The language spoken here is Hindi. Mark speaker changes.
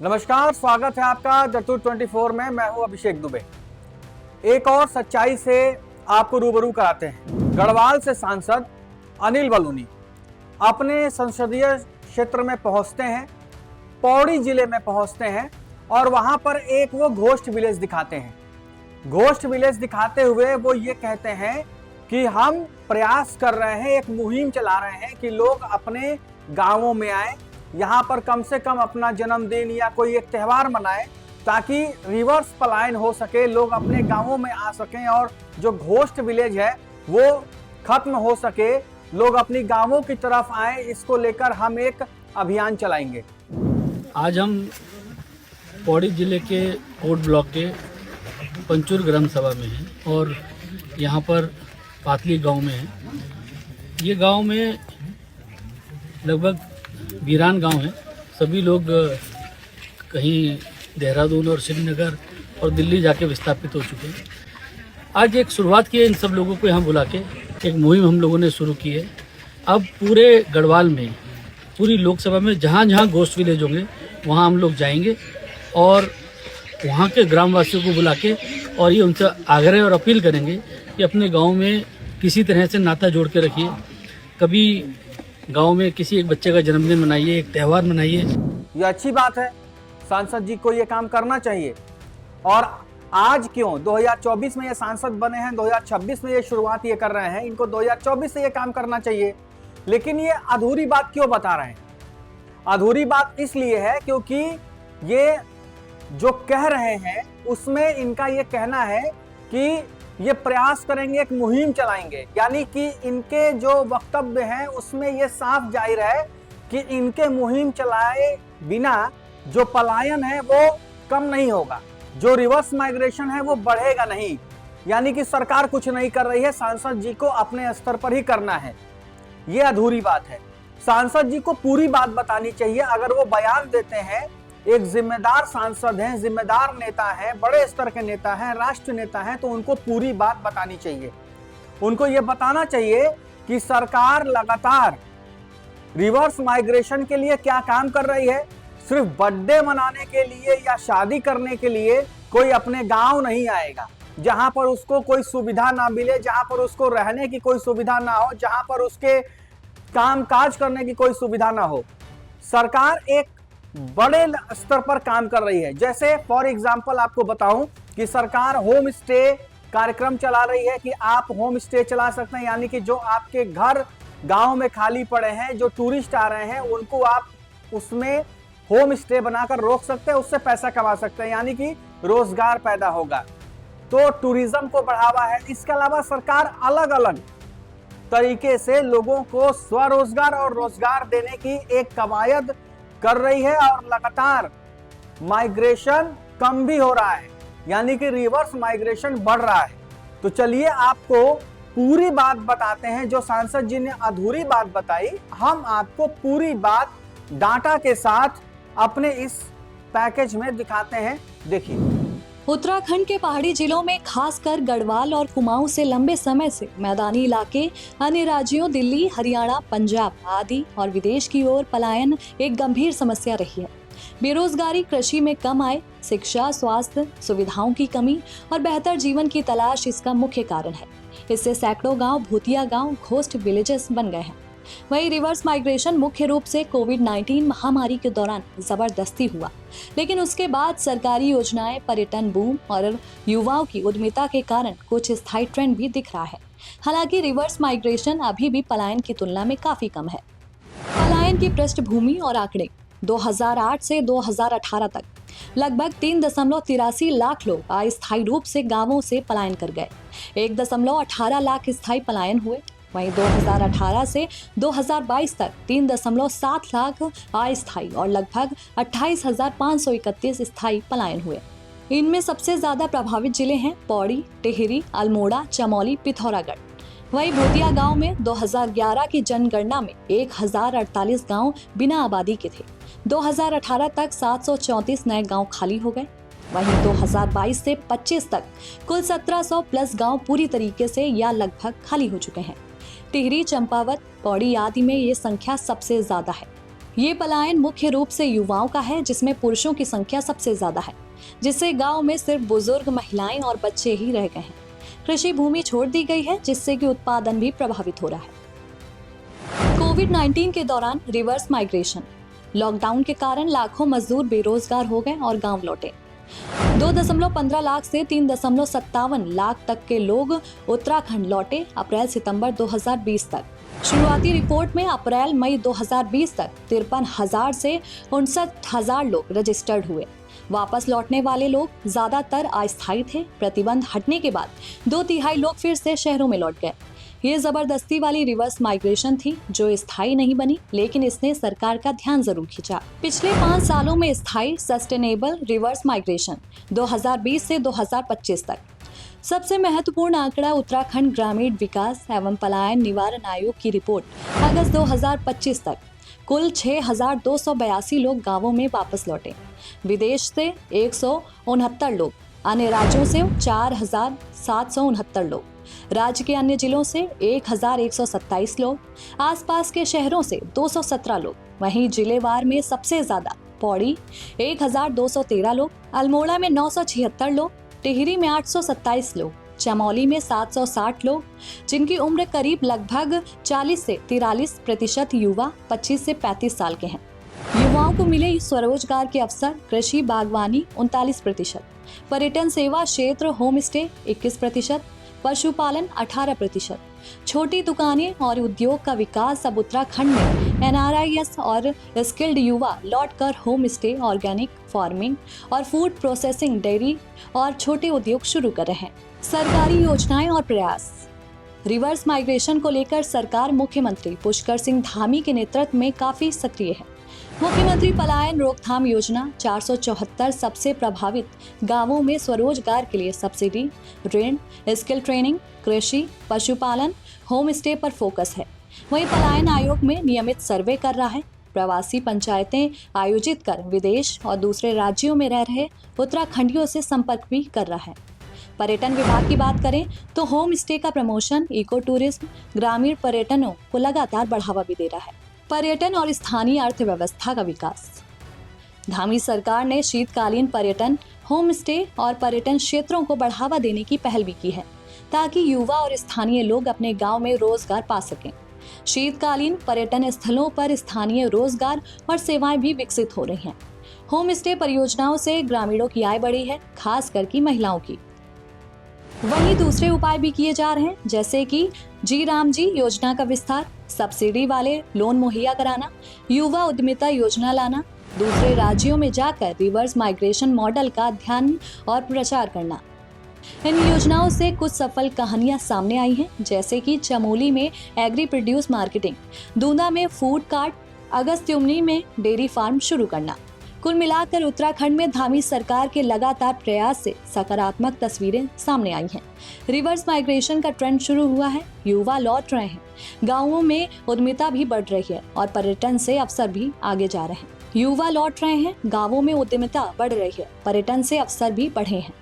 Speaker 1: नमस्कार, स्वागत है आपका जटूर 24 में। मैं हूं अभिषेक दुबे। एक और सच्चाई से आपको रूबरू कराते हैं। गढ़वाल से सांसद अनिल बलूनी अपने संसदीय क्षेत्र में पहुंचते हैं, पौड़ी जिले में पहुंचते हैं और वहां पर एक वो घोस्ट विलेज दिखाते हैं। घोस्ट विलेज दिखाते हुए वो ये कहते हैं कि हम प्रयास कर रहे हैं, एक मुहिम चला रहे हैं कि लोग अपने गांवों में आए, यहाँ पर कम से कम अपना जन्मदिन या कोई एक त्यौहार मनाएं ताकि रिवर्स पलायन हो सके, लोग अपने गांवों में आ सकें और जो घोस्ट विलेज है वो खत्म हो सके, लोग अपनी गांवों की तरफ आए। इसको लेकर हम एक अभियान चलाएंगे।
Speaker 2: आज हम पौड़ी जिले के कोट ब्लॉक के पंचूर ग्राम सभा में हैं और यहाँ पर पातली गांव में हैं। ये गांव में लगभग वीरान गांव है। सभी लोग कहीं देहरादून और श्रीनगर और दिल्ली जाके विस्थापित हो चुके हैं। आज एक शुरुआत की है, इन सब लोगों को यहाँ बुला के एक मुहिम हम लोगों ने शुरू की है। अब पूरे गढ़वाल में, पूरी लोकसभा में जहाँ जहाँ घोस्ट विलेज होंगे वहाँ हम लोग जाएंगे और वहाँ के ग्रामवासियों को बुला के और ये उनसे आग्रह और अपील करेंगे कि अपने गाँव में किसी तरह से नाता जोड़ के रखिए। कभी गांव में किसी एक बच्चे का जन्मदिन मनाइए, एक त्यौहार मनाइए।
Speaker 1: ये अच्छी बात है, सांसद जी को ये काम करना चाहिए। और आज क्यों 2024 में ये सांसद बने हैं, 2026 में ये शुरुआत ये कर रहे हैं, इनको 2024 से ये काम करना चाहिए। लेकिन ये अधूरी बात क्यों बता रहे हैं? अधूरी बात इसलिए है क्योंकि ये जो कह रहे हैं उसमें इनका ये कहना है कि ये प्रयास करेंगे, एक मुहिम चलाएंगे। यानी कि इनके जो वक्तव्य हैं उसमें ये साफ जाहिर है कि इनके मुहिम चलाए बिना जो पलायन है वो कम नहीं होगा, जो रिवर्स माइग्रेशन है वो बढ़ेगा नहीं। यानी कि सरकार कुछ नहीं कर रही है, सांसद जी को अपने स्तर पर ही करना है। ये अधूरी बात है। सांसद जी को पूरी बात बतानी चाहिए। अगर वो बयान देते हैं, एक जिम्मेदार सांसद हैं, जिम्मेदार नेता हैं, बड़े स्तर के नेता हैं, राष्ट्र नेता हैं, तो उनको पूरी बात बतानी चाहिए। उनको ये बताना चाहिए कि सरकार लगातार रिवर्स माइग्रेशन के लिए क्या काम कर रही है। सिर्फ बर्थडे मनाने के लिए या शादी करने के लिए कोई अपने गांव नहीं आएगा जहां पर उसको कोई सुविधा ना मिले, जहां पर उसको रहने की कोई सुविधा ना हो, जहां पर उसके काम काज करने की कोई सुविधा ना हो। सरकार एक बड़े स्तर पर काम कर रही है। जैसे फॉर एग्जांपल आपको बताऊं कि सरकार होम स्टे कार्यक्रम चला रही है कि आप होम स्टे चला सकते हैं। यानी कि जो आपके घर गांव में खाली पड़े हैं, जो टूरिस्ट आ रहे हैं, उनको आप उसमें होम स्टे बनाकर रोक सकते हैं, उससे पैसा कमा सकते हैं। यानी कि रोजगार पैदा होगा, तो टूरिज्म को बढ़ावा है। इसके अलावा सरकार अलग अलग तरीके से लोगों को स्वरोजगार और रोजगार देने की एक कवायद कर रही है और लगातार माइग्रेशन कम भी हो रहा है, यानी कि रिवर्स माइग्रेशन बढ़ रहा है। तो चलिए आपको पूरी बात बताते हैं। जो सांसद जी ने अधूरी बात बताई, हम आपको पूरी बात डाटा के साथ अपने इस पैकेज में दिखाते हैं। देखिए,
Speaker 3: उत्तराखंड के पहाड़ी जिलों में खासकर गढ़वाल और कुमाऊं से लंबे समय से मैदानी इलाके, अन्य राज्यों दिल्ली, हरियाणा, पंजाब आदि और विदेश की ओर पलायन एक गंभीर समस्या रही है। बेरोजगारी, कृषि में कम आय, शिक्षा, स्वास्थ्य सुविधाओं की कमी और बेहतर जीवन की तलाश इसका मुख्य कारण है। इससे सैकड़ों गांव भूतिया गांव, घोस्ट विलेजेस बन गए हैं। वहीं रिवर्स माइग्रेशन मुख्य रूप से कोविड-19 महामारी के दौरान जबरदस्ती हुआ, लेकिन उसके बाद सरकारी योजनाएं, पर्यटन बूम और युवाओं की उद्यमिता के कारण कुछ स्थायी ट्रेंड भी दिख रहा है। हालांकि रिवर्स माइग्रेशन अभी भी पलायन की तुलना में काफी कम है। पलायन की पृष्ठभूमि और आंकड़े 2008 से 2018 तक लगभग 3.83 लाख लोग अस्थायी रूप से गांवों से पलायन कर गए। 1.18 लाख स्थायी पलायन हुए। वहीं 2018 से 2022 तक 3.7 लाख अस्थायी और लगभग 28,531 स्थायी पलायन हुए। इनमें सबसे ज्यादा प्रभावित जिले हैं पौड़ी, टिहरी, अल्मोड़ा, चमोली, पिथौरागढ़। वहीं भूतिया गांव में 2011 की जनगणना में 1048 गांव बिना आबादी के थे। 2018 तक 734 नए गांव खाली हो गए। वहीं 2022 से 25 तक कुल 1700 प्लस गांव पूरी तरीके से या लगभग खाली हो चुके हैं। टिहरी, चंपावत, पौड़ी आदि में ये संख्या सबसे ज्यादा है। ये पलायन मुख्य रूप से युवाओं का है, जिसमें पुरुषों की संख्या सबसे ज्यादा है, जिससे गांव में सिर्फ बुजुर्ग, महिलाएं और बच्चे ही रह गए हैं। कृषि भूमि छोड़ दी गई है, जिससे कि उत्पादन भी प्रभावित हो रहा है। कोविड-19 के दौरान रिवर्स माइग्रेशन। लॉकडाउन के कारण लाखों मजदूर बेरोजगार हो गए और गांव लौटे। 2.15 लाख से 3.57 लाख तक के लोग उत्तराखंड लौटे अप्रैल सितंबर 2020 तक। शुरुआती रिपोर्ट में अप्रैल मई 2020 तक 53,000 से 59,000 लोग रजिस्टर्ड हुए। वापस लौटने वाले लोग ज्यादातर अस्थायी थे। प्रतिबंध हटने के बाद 2/3 लोग फिर से शहरों में लौट गए। ये जबरदस्ती वाली रिवर्स माइग्रेशन थी जो स्थायी नहीं बनी, लेकिन इसने सरकार का ध्यान जरूर खींचा। पिछले 5 सालों में स्थायी सस्टेनेबल रिवर्स माइग्रेशन 2020 से 2025 तक। सबसे महत्वपूर्ण आंकड़ा उत्तराखंड ग्रामीण विकास एवं पलायन निवारण आयोग की रिपोर्ट अगस्त 2025 तक कुल 6,282 लोग गांवों में वापस लौटे। विदेश से 169 लोग, अन्य राज्यों से 4,769 लोग, राज्य के अन्य जिलों से 1,127 लोग, आसपास के शहरों से 217 लोग। वहीं जिलेवार में सबसे ज्यादा पौड़ी 1,213 लोग, अल्मोड़ा में 976 लोग, टिहरी में 827 लोग, चमोली में 760 लोग, जिनकी उम्र करीब लगभग 40 से 43% युवा 25 से 35 साल के हैं। युवाओं को मिले स्वरोजगार के अवसर कृषि बागवानी 39%, पर्यटन सेवा क्षेत्र होम स्टे 21%, पशुपालन 18%, छोटी दुकानें और उद्योग का विकास। अब उत्तराखंड में NRIS और स्किल्ड युवा लौटकर होम स्टे, ऑर्गेनिक फार्मिंग और फूड प्रोसेसिंग, डेयरी और छोटे उद्योग शुरू कर रहे हैं। सरकारी योजनाएं और प्रयास। रिवर्स माइग्रेशन को लेकर सरकार मुख्यमंत्री पुष्कर सिंह धामी के नेतृत्व में काफी सक्रिय है। मुख्यमंत्री पलायन रोकथाम योजना 474 सबसे प्रभावित गांवों में स्वरोजगार के लिए सब्सिडी, ऋण, स्किल ट्रेनिंग, कृषि, पशुपालन, होम स्टे पर फोकस है। वहीं पलायन आयोग में नियमित सर्वे कर रहा है। प्रवासी पंचायतें आयोजित कर विदेश और दूसरे राज्यों में रह रहे उत्तराखंडियों से संपर्क भी कर रहा है। पर्यटन विभाग की बात करें तो होम स्टे का प्रमोशन, इको टूरिज्म, ग्रामीण पर्यटनों को लगातार बढ़ावा भी दे रहा है। पर्यटन और स्थानीय अर्थव्यवस्था का विकास। धामी सरकार ने शीतकालीन पर्यटन, होम स्टे और पर्यटन क्षेत्रों को बढ़ावा देने की पहल भी की है, ताकि युवा और स्थानीय लोग अपने गांव में रोजगार पा सकें। शीतकालीन पर्यटन स्थलों पर स्थानीय रोजगार और सेवाएं भी विकसित हो रही हैं। होम स्टे परियोजनाओं से ग्रामीणों की आय बढ़ी है, खास करके महिलाओं की। वहीं दूसरे उपाय भी किए जा रहे हैं, जैसे कि जी राम जी योजना का विस्तार, सब्सिडी वाले लोन मुहैया कराना, युवा उद्यमिता योजना लाना, दूसरे राज्यों में जाकर रिवर्स माइग्रेशन मॉडल का अध्ययन और प्रचार करना। इन योजनाओं से कुछ सफल कहानियां सामने आई हैं, जैसे कि चमोली में एग्री प्रोड्यूस मार्केटिंग, दूना में फूड कार्ट, अगस्त्युमनी में डेयरी फार्म शुरू करना। कुल मिलाकर उत्तराखंड में धामी सरकार के लगातार प्रयास से सकारात्मक तस्वीरें सामने आई हैं। रिवर्स माइग्रेशन का ट्रेंड शुरू हुआ है, युवा लौट रहे हैं, गांवों में उद्यमिता भी बढ़ रही है और पर्यटन से अवसर भी आगे जा रहे हैं। युवा लौट रहे हैं, गांवों में उद्यमिता बढ़ रही है, पर्यटन से अवसर भी बढ़े हैं।